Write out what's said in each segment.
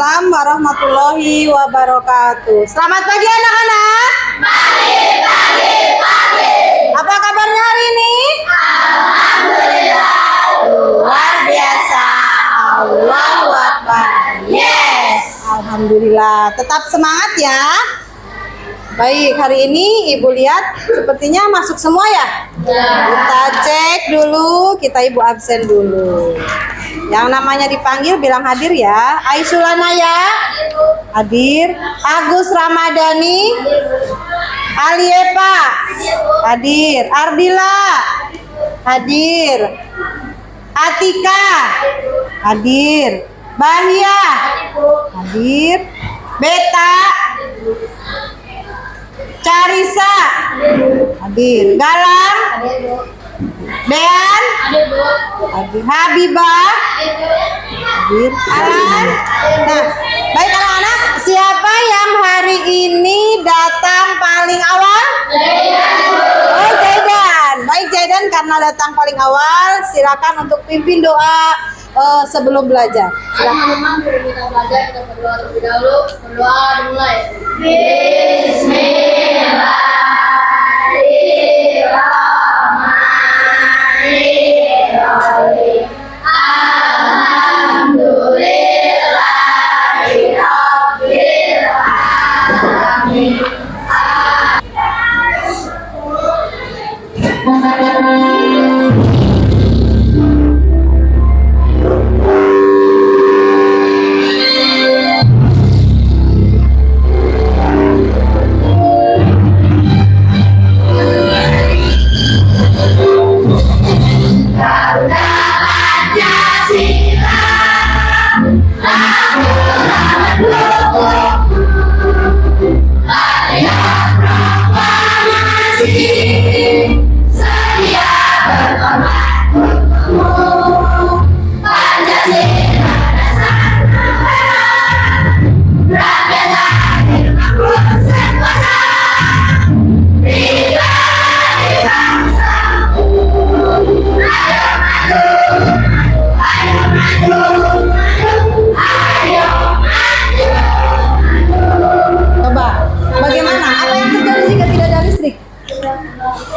Waalaikumsalam warahmatullahi wabarakatuh. Selamat pagi anak-anak. Pagi. Apa kabarnya hari ini? Alhamdulillah. Luar biasa. Allahu Akbar. Yes. Alhamdulillah. Tetap semangat ya. Baik, hari ini Ibu lihat sepertinya masuk semua ya? Kita cek dulu, kita Ibu absen dulu. Yang namanya dipanggil bilang hadir ya. Aisulana ya? Hadir. Agus Ramadhani? Aliepa? Hadir. Ardila? Hadir. Atika? Hadir. Bahia? Hadir. Beta? Carisa? Hadir. Galang? Dean? Hadir. Habibah? Hadir. Alan? Nah, baik anak-anak, siapa yang hari ini datang paling awal? Oh, Jaidan. Baik Jaidan, karena datang paling awal, silakan untuk pimpin doa sebelum belajar. Silakan. Kita belajar, kita berdoa terlebih dahulu. Berdoa dimulai. Bismillahirrahmanirrahim. Alhamdulillahirabbil alamin.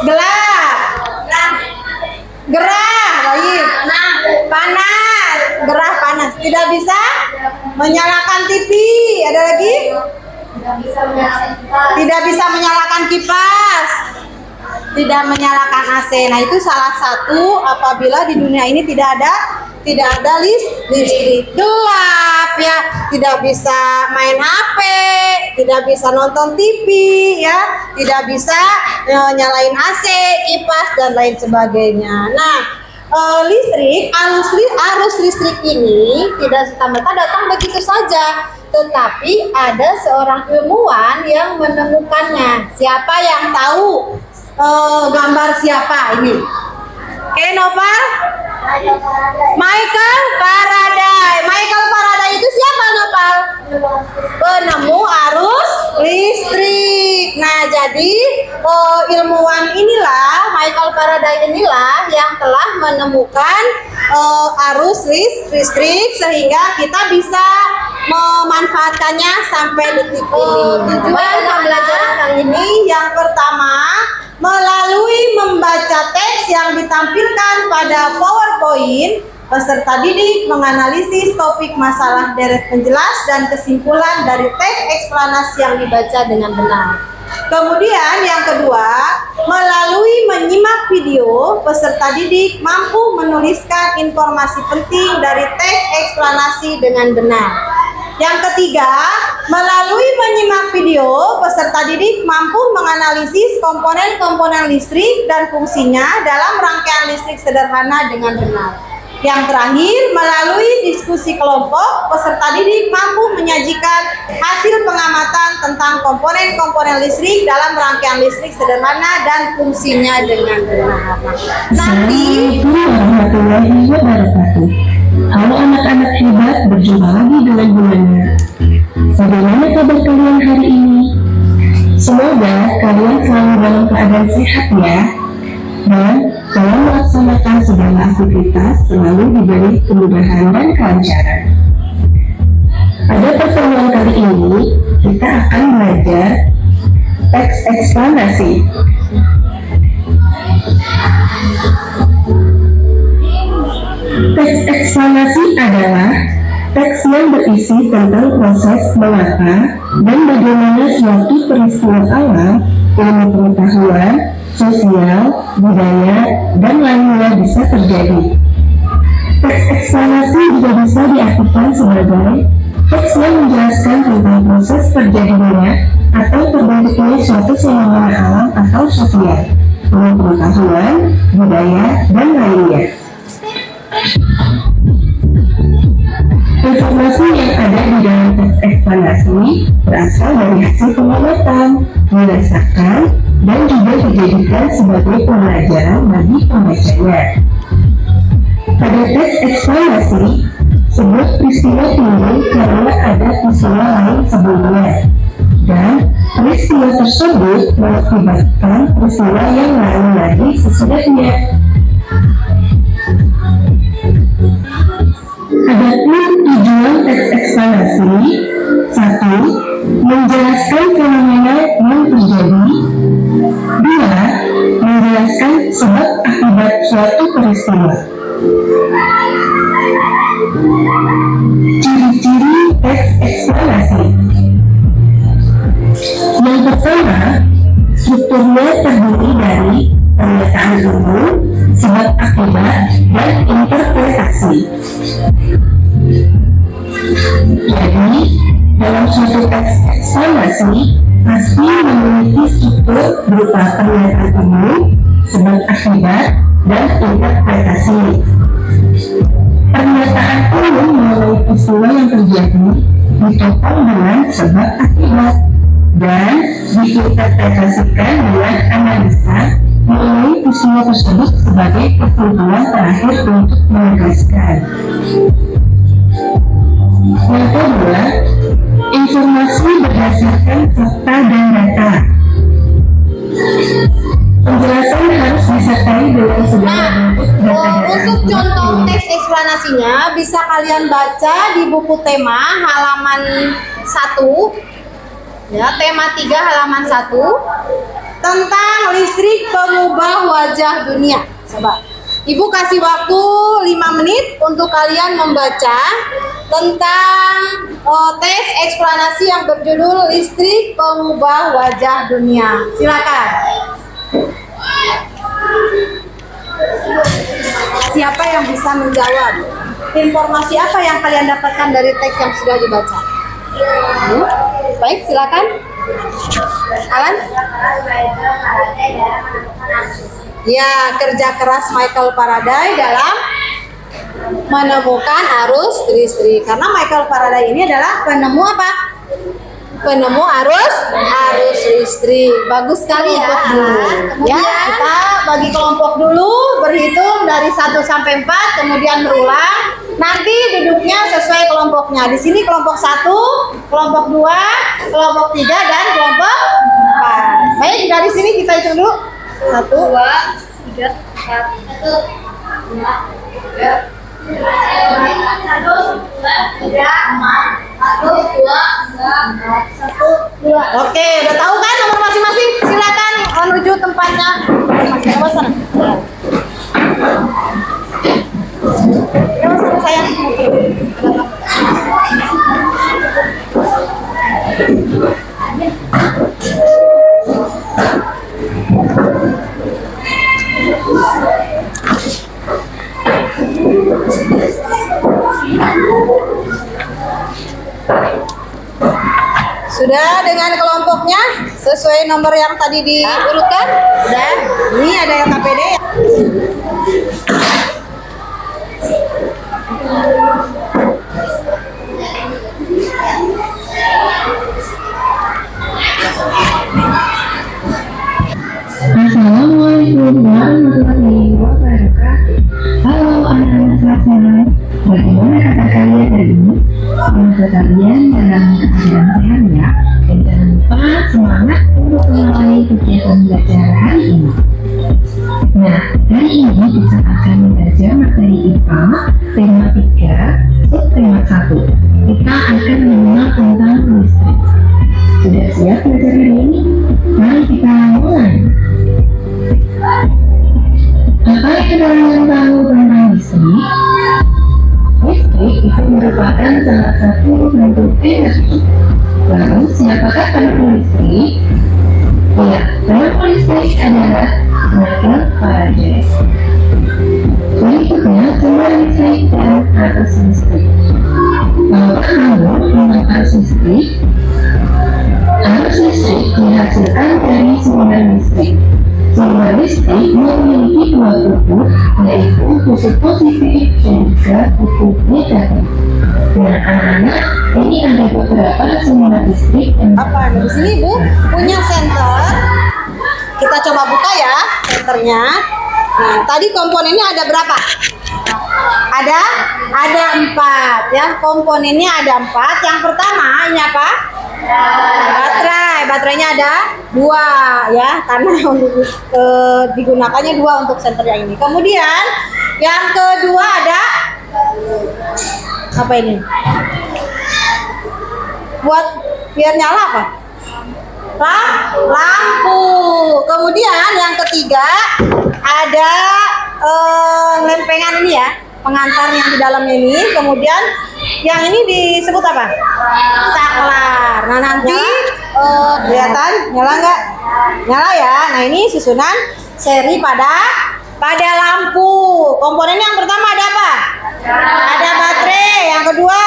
Gelap, gerah, baik. Panas, gerah, panas. Tidak bisa menyalakan TV. Ada lagi? Tidak bisa menyalakan kipas. Tidak menyalakan AC. Nah, itu salah satu apabila di dunia ini tidak ada listrik. Gelap ya, tidak bisa main HP, tidak bisa nonton TV ya, tidak bisa nyalain AC, kipas dan lain sebagainya. Nah, arus listrik ini tidak serta-merta datang begitu saja, tetapi ada seorang ilmuwan yang menemukannya. Siapa yang tahu gambar siapa ini? Oke, Nopal? Michael Faraday. Michael Faraday itu siapa, Nopal? Penemu arus listrik. Nah, jadi ilmuwan inilah, Michael Faraday inilah yang telah menemukan arus listrik sehingga kita bisa memanfaatkannya sampai detik ini. Tujuan pembelajaran kali ini yang pertama, melalui membaca teks yang ditampilkan pada PowerPoint, peserta didik menganalisis topik masalah deret penjelas dan kesimpulan dari teks eksplanasi yang dibaca dengan benar. Kemudian yang kedua, melalui menyimak video, peserta didik mampu menuliskan informasi penting dari teks eksplanasi dengan benar. Yang ketiga, melalui menyimak video, peserta didik mampu menganalisis komponen-komponen listrik dan fungsinya dalam rangkaian listrik sederhana dengan benar. Yang terakhir, melalui diskusi kelompok, peserta didik mampu menyajikan hasil pengamatan tentang komponen-komponen listrik dalam rangkaian listrik sederhana dan fungsinya dengan benar. Nanti Halo anak-anak hebat, berjumpa lagi dengan Bu Nana. Bagaimana kabar kalian hari ini? Semoga kalian selalu dalam keadaan sehat ya. Dan dalam melaksanakan segala aktivitas selalu diberi kemudahan dan kelancaran. Pada pertemuan kali ini, kita akan belajar teks eksplanasi. Teks eksplanasi adalah teks yang berisi tentang proses mengapa dan bagaimana suatu peristiwa alam, ilmu pengetahuan, sosial, budaya, dan lainnya bisa terjadi. Teks eksplanasi juga bisa diartikan sebagai teks yang menjelaskan tentang proses terjadinya atau terbentuknya suatu fenomena alam atau sosial, ilmu pengetahuan, budaya, dan lainnya. Informasi yang ada di dalam teks eksplanasi berasal dari hasil pengamatan, dirasakan, dan juga dijadikan sebagai pembelajaran bagi pembacanya. Pada teks eksplanasi, sebuah peristiwa timbul karena ada peristiwa lain sebelumnya, dan peristiwa tersebut mengakibatkan peristiwa yang lain lagi sesudahnya. Adapun tujuan teks eksplanasi: 1. Menjelaskan fenomena yang terjadi. 2. Menjelaskan sebab akibat suatu peristiwa. Ciri-ciri teks eksplanasi. Yang pertama, strukturnya terdiri dari pernyataan umum, sebab akibat, dan interpretasi. Jadi, dalam suatu teks eksplanasi pasti memiliki struktur berupa pernyataan umum, sebab akibat, dan interpretasi. Pernyataan umum mengenai peristiwa yang terjadi ditopang dengan sebab akibat dan diinterpretasikan dengan analisa mengenai peristiwa tersebut sebagai kesimpulan terakhir untuk menegaskan. Yang kedua, informasi berdasarkan fakta dan data. Penjelasan harus disertai dengan segala bentuk data-data. Untuk contoh teks eksplanasinya bisa kalian baca di buku tema halaman 1, ya, tema 3 halaman 1 tentang listrik pengubah wajah dunia. Coba Ibu kasih waktu 5 menit untuk kalian membaca tentang teks eksplanasi yang berjudul listrik pengubah wajah dunia. Silakan. Siapa yang bisa menjawab? Informasi apa yang kalian dapatkan dari teks yang sudah dibaca? Baik, silakan. Alan? Ya, kerja keras Michael Faraday dalam menemukan arus listrik. Karena Michael Faraday ini adalah penemu apa? Penemu arus listrik. Bagus sekali ya. Ya, kita bagi kelompok dulu, berhitung dari 1 sampai 4, kemudian berulang. Nanti duduknya sesuai kelompoknya. Di sini kelompok 1, kelompok 2, kelompok 3, dan kelompok 4. Baik, dari sini kita hitung dulu. 1, 2, 3, 4, 1, 2, 3, 1. Oke, udah tahu kan nomor masing-masing? Silakan menuju tempatnya. Masih sana. Sama saya. Sudah dengan kelompoknya sesuai nomor yang tadi diurutkan? Sudah. Ini ada yang KPD. Assalamualaikum warahmatullahi wabarakatuh. Halo anak-anak kelas 6, bagaimana kata kalian hari ini? Semoga kalian dalam keadaan sehat ya. Dan jangan lupa semangat untuk mengawali kegiatan belajar hari ini. Nah, hari ini kita akan belajar materi IPA, tema 3, subtema 1. Kita akan mengenal tentang listrik. Sudah siap belajar hari ini? Mari kita mulai. Apa yang kalian tahu tentang listrik? Listrik itu merupakan salah satu bentuk energi. Lalu, siapakah penampung listrik? Ya, penampung listrik adalah Michael Faraday. Berikutnya, sumber listrik dan arus listrik. Kalau kamu tentang arus listrik, arus listrik dihasilkan dari sumber listrik. Sumber listrik memiliki dua kubu, yaitu kubu positif dan juga kubu negatif. Nah, anak-anak, ini ada beberapa sumber listrik yang Apa? Di sini Bu punya senter. Kita coba buka ya senternya. Nah, tadi komponennya ada berapa? Ada 4 ya. Komponennya ada 4. Yang pertama ini apa? Baterai. Baterainya ada 2 ya, karena untuk digunakannya 2 untuk senter yang ini. Kemudian yang kedua ada apa ini? Buat biar nyala apa? Lampu. Kemudian yang ketiga ada lempengan ini ya, pengantar yang di dalamnya ini. Kemudian yang ini disebut apa? Saklar. Nah nanti kelihatan nyala nggak? Nyala ya. Nah ini susunan seri pada lampu. Komponen yang pertama ada apa? Ada baterai. Yang kedua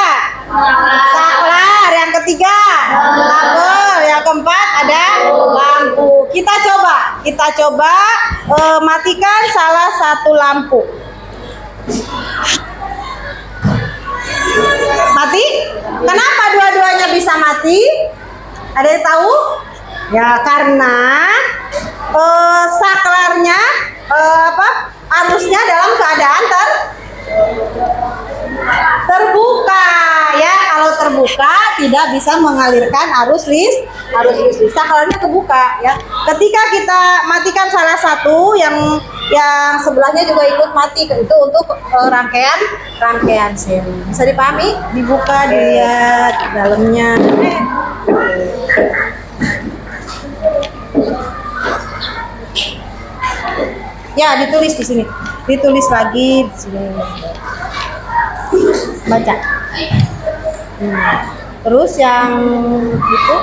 saklar. Yang ketiga kabel. Yang keempat ada lampu. Kita coba matikan salah satu lampu. Mati? Kenapa dua-duanya bisa mati? Ada yang tahu? Ya karena saklarnya arusnya dalam keadaan terbuka ya. Kalau terbuka tidak bisa mengalirkan arus listrik. Saklarnya terbuka ya. Ketika kita matikan salah satu, yang sebelahnya juga ikut mati. Itu untuk rangkaian seri. Bisa dipahami? Dibuka, dilihat dalamnya. Ya, ditulis di sini. Ditulis lagi di sini. Baca. Terus yang itu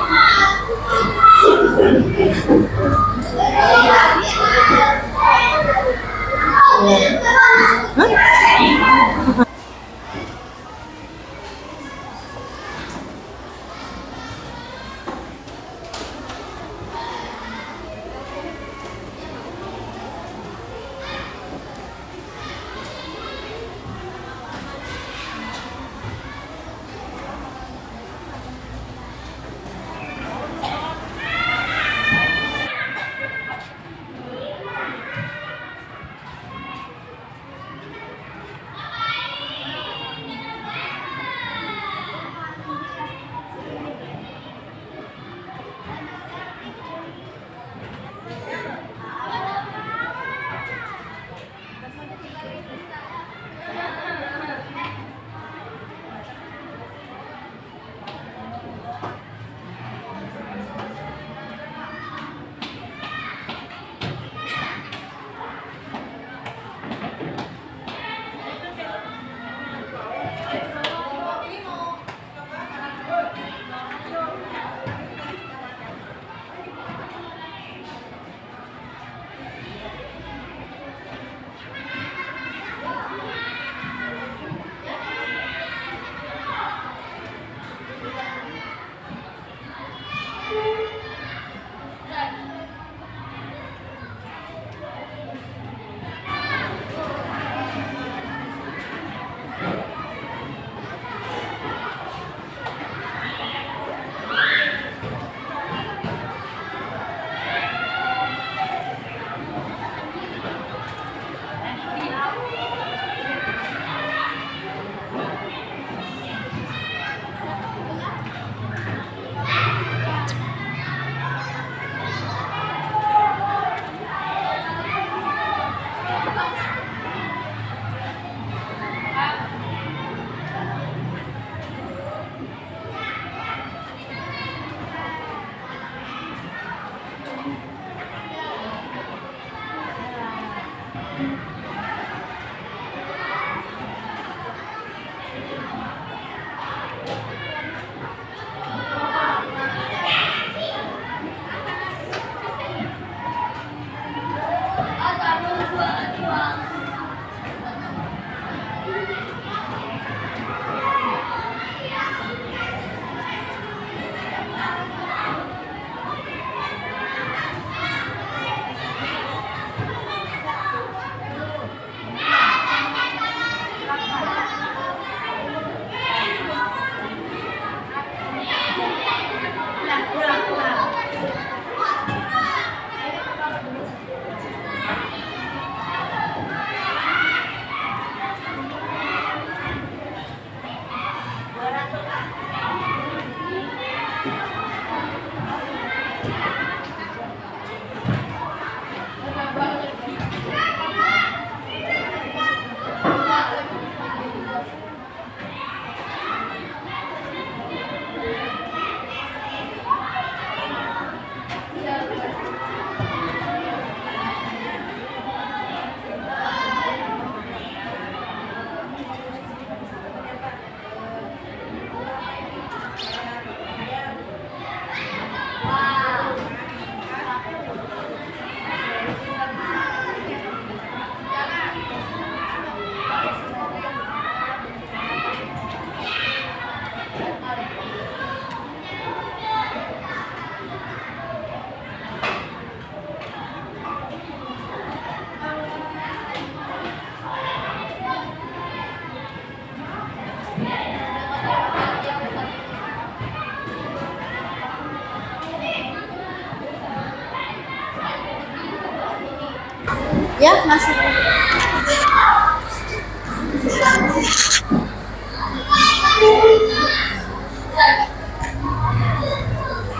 Ya, masuk.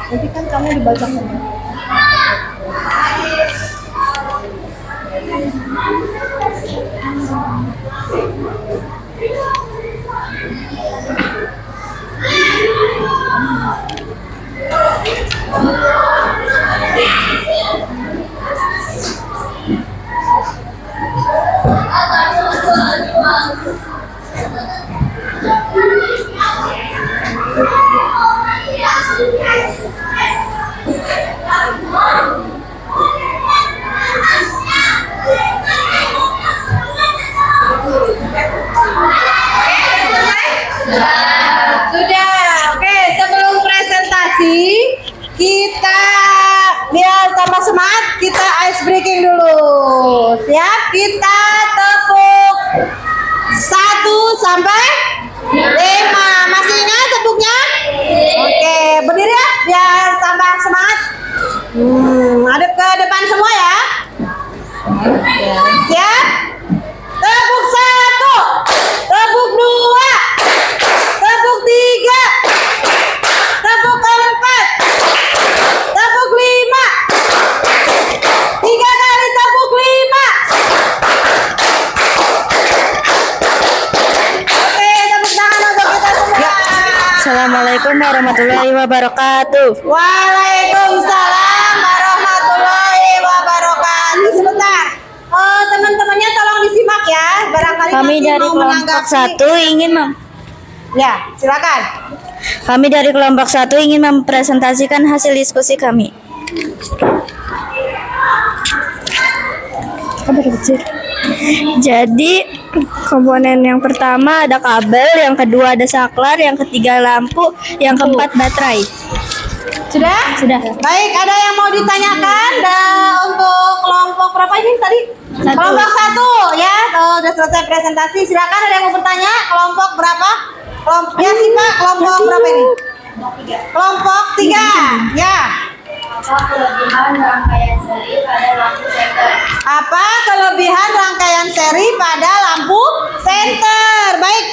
Nanti kan kamu dibaca semua. Sudah, oke. Sebelum presentasi, kita biar tambah semangat, kita ice breaking dulu. Siap? Kita tepuk 1 sampai 5. Masih ingat tepuknya? Oke, berdiri ya, biar tambah semangat. Adep ke depan semua ya. Siap? Tepuk 1, tepuk 2, tepuk 3, tepuk 4, tepuk 5, 3 kali tepuk 5. Oke, tepuk tangan untuk kita semua. Assalamualaikum warahmatullahi wabarakatuh. Waalaikumsalam warahmatullahi wabarakatuh. Sebentar. Teman-temannya tolong disimak ya. Barangkali Kami nanti dari mau kelompok menanggapi. 1 ingin Ya, silakan. Kami dari kelompok 1 ingin mempresentasikan hasil diskusi kami. Jadi komponen yang pertama ada kabel, yang kedua ada saklar, yang ketiga lampu, yang keempat baterai. Sudah? Sudah. Baik, ada yang mau ditanyakan untuk kelompok berapa ini tadi? Satu. Kelompok 1 ya. Sudah selesai presentasi. Silakan, ada yang mau bertanya? Kelompok berapa? Kelompok ya sih Pak, kelompok berapa ini? Kelompok 3. Ya. Apa kelebihan rangkaian seri pada lampu senter? Apa kelebihan rangkaian seri pada lampu senter? Baik,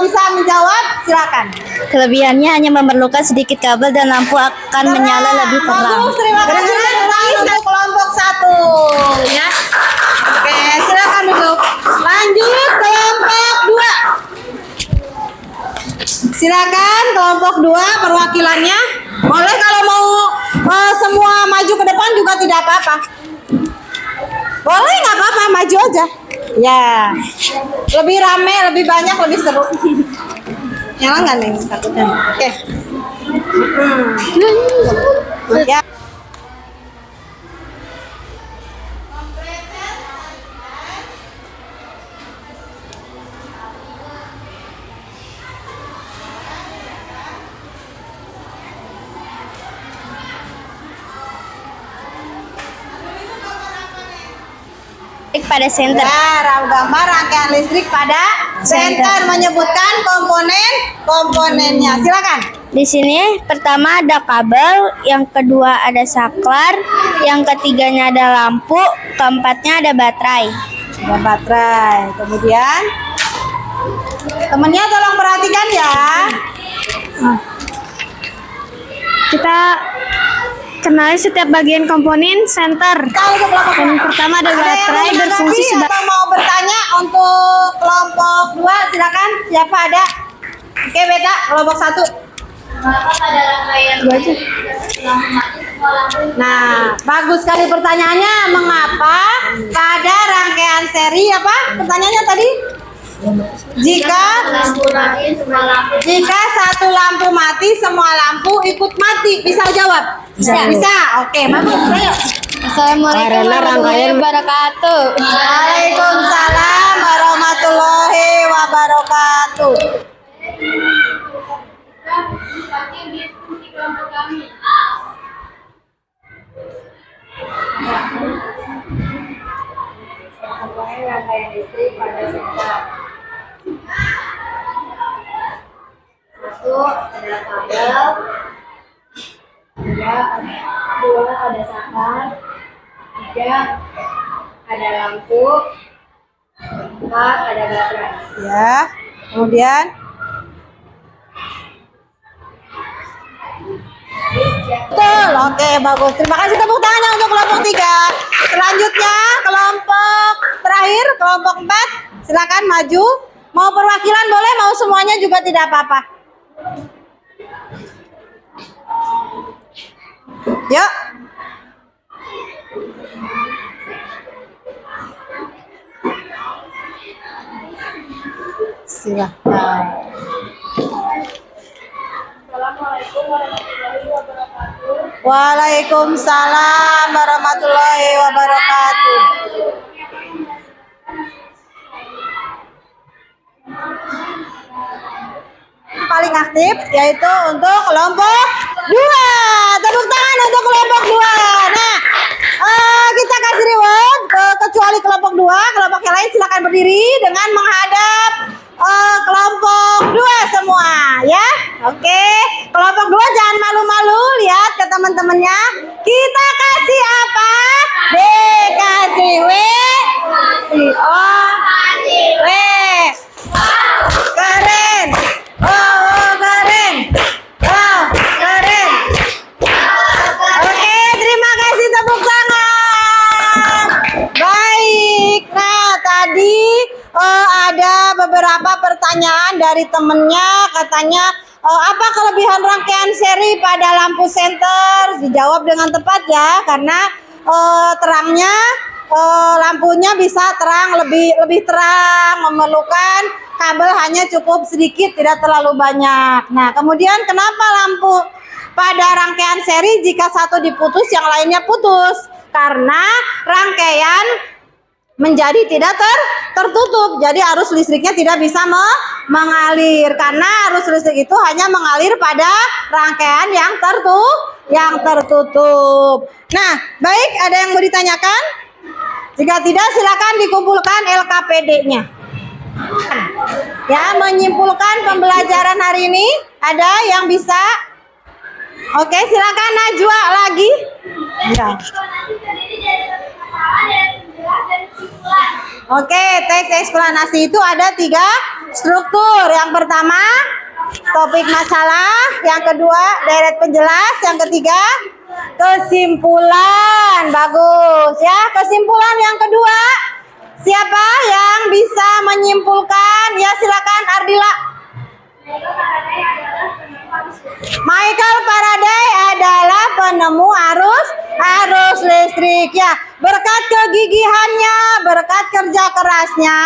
bisa menjawab, silakan. Kelebihannya hanya memerlukan sedikit kabel dan lampu akan menyala lebih terang. Bagus, terima kasih untuk kelompok 1 ya. Oke, silakan duduk. Lanjut kelompok 2. Silakan kelompok 2 perwakilannya. Boleh kalau mau semua maju ke depan juga tidak apa-apa. Boleh, nggak apa-apa, maju aja. Ya, lebih rame, lebih banyak, lebih seru. Nyala nggak nih takutnya? Oke. Ya. Pada senter. Ya, gambar rangkaian listrik pada senter menyebutkan komponennya. Silakan. Di sini pertama ada kabel, yang kedua ada saklar, yang ketiganya ada lampu, keempatnya ada baterai. Ada baterai. Kemudian temennya tolong perhatikan ya. Kita kenali setiap bagian komponen senter. Kalau ke kelompok Yang pertama ada baterai yang berfungsi menanggapi sebagai atau mau bertanya untuk kelompok 2, silakan. Siapa ada? Oke, Beta, kelompok 1. Mengapa pada rangkaian seri lampu mati semua lampu? Nah, bagus sekali pertanyaannya. Mengapa pada rangkaian seri apa? Pertanyaannya tadi? Jika Lampu mati semua lampu. jika satu lampu mati, semua lampu ikut mati. Bisa jawab? Bisa. Oke, bagus. Ayo. Assalamualaikum warahmatullahi wabarakatuh. Waalaikumsalam warahmatullahi wabarakatuh. Pakai diskusi kelompok kami. Komponen rangkaian listrik pada senter. 1 adalah kabel, 2 ada saklar, 3 ada lampu, 4 ada baterai. Ya. Kemudian betul. Oke, bagus. Terima kasih, tepuk tangannya untuk kelompok 3. Selanjutnya kelompok terakhir, kelompok 4. Silakan maju. Mau perwakilan boleh, mau semuanya juga tidak apa-apa. Yuk. Silakan. Assalamualaikum warahmatullahi wabarakatuh. Waalaikumsalam warahmatullahi wabarakatuh. Paling aktif yaitu untuk kelompok 2. Tepuk tangan untuk kelompok 2. Nah, kita kasih reward kecuali kelompok 2. Kelompok yang lain silakan berdiri dengan menghadap kelompok 2 semua ya. Oke, kelompok 2 jangan malu-malu, lihat ke teman-temannya. Kita kasih apa? D kasih W, si O, W. Keren. Oh, keren. Oh, keren. Oke, terima kasih, tepuk tangan. Baik. Nah, tadi ada beberapa pertanyaan dari temennya, katanya apa kelebihan rangkaian seri pada lampu senter? Dijawab dengan tepat ya, karena terangnya lampunya bisa terang lebih terang, memerlukan kabel hanya cukup sedikit, tidak terlalu banyak. Nah, kemudian kenapa lampu pada rangkaian seri jika satu diputus yang lainnya putus? Karena rangkaian menjadi tidak tertutup, jadi arus listriknya tidak bisa mengalir, karena arus listrik itu hanya mengalir pada rangkaian yang tertutup. Nah, baik, ada yang mau ditanyakan? Jika tidak, silakan dikumpulkan LKPD-nya. Ya, menyimpulkan pembelajaran hari ini, ada yang bisa? Oke, silakan Najwa lagi. Ya. Oke, teks eksplanasi itu ada 3 struktur. Yang pertama, topik masalah. Yang kedua, deret penjelas. Yang ketiga, kesimpulan. Bagus ya. Kesimpulan yang kedua, siapa yang bisa menyimpulkan? Ya, silakan Ardila. Michael Faraday adalah penemu arus listrik ya. Berkat kegigihannya, berkat kerja kerasnya,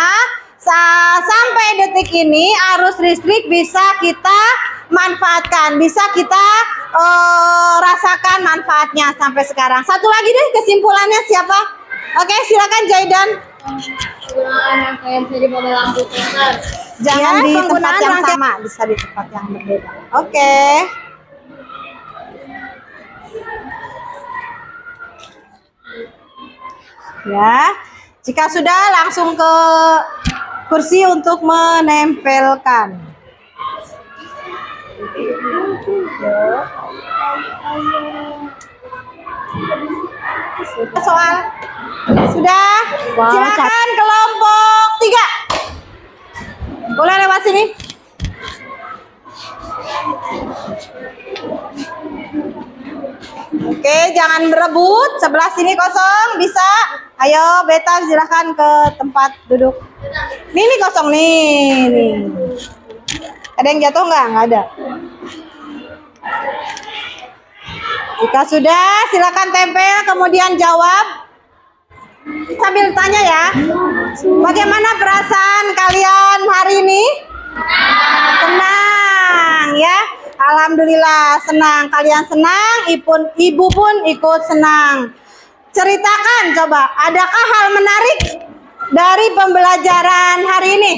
sampai detik ini arus listrik bisa kita manfaatkan, bisa kita rasakan manfaatnya sampai sekarang. Satu lagi deh kesimpulannya siapa? Oke, silakan Jaidan. Penggunaan rangkaian seri pada lampu senter. Jangan di tempat yang sama, bisa di tempat yang berbeda. Oke. Ya, jika sudah langsung ke kursi untuk menempelkan. Soal sudah, silakan kelompok 3. Boleh lewat sini. Oke, jangan berebut. Sebelah sini kosong, bisa. Ayo, Beta silahkan ke tempat duduk. Ini kosong nih. Ada yang jatuh nggak? Nggak ada. Jika sudah, silakan tempel, kemudian jawab. Sambil tanya ya, bagaimana perasaan kalian hari ini? Senang ya. Alhamdulillah senang, kalian senang, ibu pun ikut senang. Ceritakan coba, adakah hal menarik dari pembelajaran hari ini?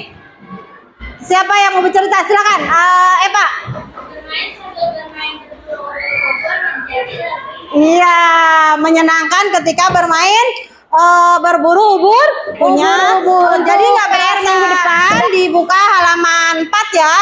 Siapa yang mau bercerita? Silakan, Eva. Iya, menyenangkan ketika bermain berburu ubur. Jadi nggak PR minggu depan dibuka halaman 4 ya.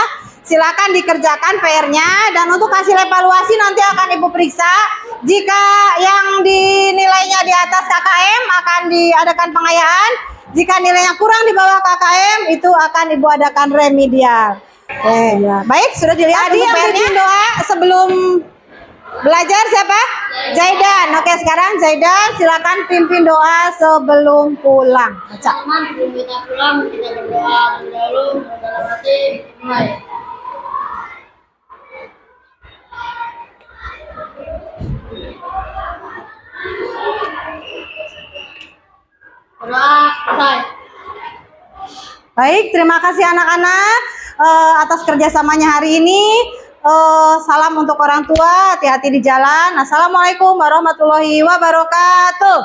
Silakan dikerjakan PR-nya, dan untuk hasil evaluasi nanti akan Ibu periksa. Jika yang dinilainya di atas KKM akan diadakan pengayaan. Jika nilainya kurang di bawah KKM itu akan Ibu adakan remedial. Oke, baik, sudah dilihat. Tadi yang pimpin doa sebelum belajar siapa? Zaidan. Oke, sekarang Zaidan silakan pimpin doa sebelum pulang. Baca. Teman-teman, sebelum kita pulang, kita berdoa terlebih dahulu dalam hati. Mulai. Berdoa selesai. Baik, terima kasih anak-anak atas kerjasamanya hari ini. Salam untuk orang tua, hati-hati di jalan. Assalamualaikum warahmatullahi wabarakatuh.